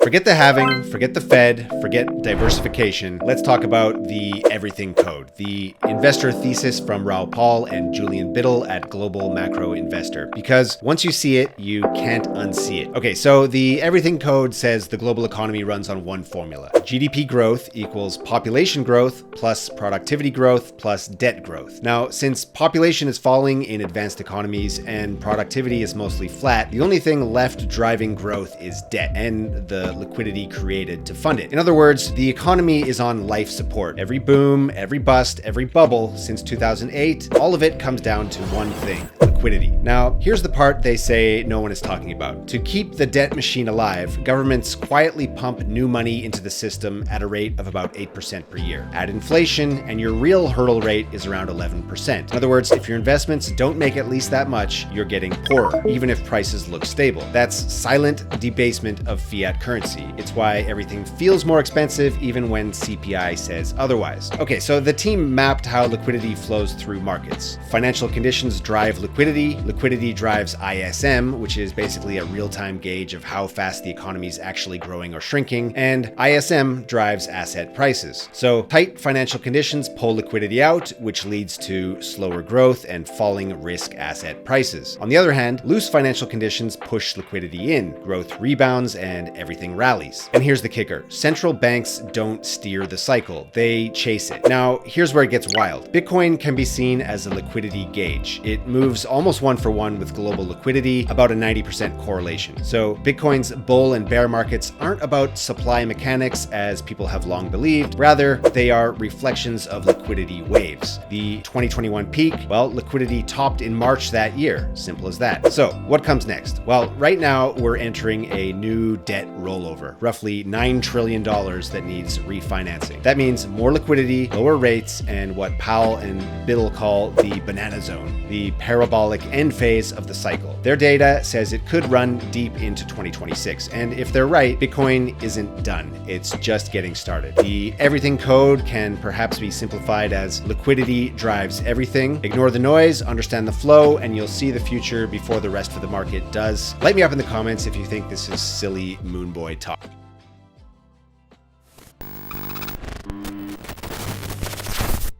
Forget the halving, forget the Fed, forget diversification. Let's talk about the everything code, the investor thesis from Raoul and Julien Bittel at Global Macro Investor. Because once you see it, you can't unsee it. Okay, so the everything code says the global economy runs on one formula. GDP growth equals population growth plus productivity growth plus debt growth. Now, since population is falling in advanced economies and productivity is mostly flat, the only thing left driving growth is debt and the liquidity created to fund it. In other words, the economy is on life support. Every boom, every bust, every bubble since 2008, all of it comes down to one thing: liquidity. Now, here's the part they say no one is talking about. To keep the debt machine alive, governments quietly pump new money into the system at a rate of about 8% per year. Add inflation, and your real hurdle rate is around 11%. In other words, if your investments don't make at least that much, you're getting poorer, even if prices look stable. That's silent debasement of fiat currency. It's why everything feels more expensive even when CPI says otherwise. Okay, so the team mapped how liquidity flows through markets. Financial conditions drive liquidity. Liquidity drives ISM, which is basically a real-time gauge of how fast the economy is actually growing or shrinking, and ISM drives asset prices. So tight financial conditions pull liquidity out, which leads to slower growth and falling risk asset prices. On the other hand, loose financial conditions push liquidity in, growth rebounds, and everything rallies. And here's the kicker: central banks don't steer the cycle, they chase it. Now, here's where it gets wild. Bitcoin can be seen as a liquidity gauge. It moves almost one for one with global liquidity, about a 90% correlation. So Bitcoin's bull and bear markets aren't about supply mechanics as people have long believed. Rather, they are reflections of liquidity waves. The 2021 peak, well, liquidity topped in March that year. Simple as that. So what comes next? Well, right now we're entering a new debt rollover, roughly $9 trillion that needs refinancing. That means more liquidity, lower rates, and what Powell and Bittel call the banana zone, the parabolic end phase of the cycle. Their data says it could run deep into 2026. And if they're right, Bitcoin isn't done. It's just getting started. The everything code can perhaps be simplified as liquidity drives everything. Ignore the noise, understand the flow, and you'll see the future before the rest of the market does. Light me up in the comments if you think this is silly moon boy talk.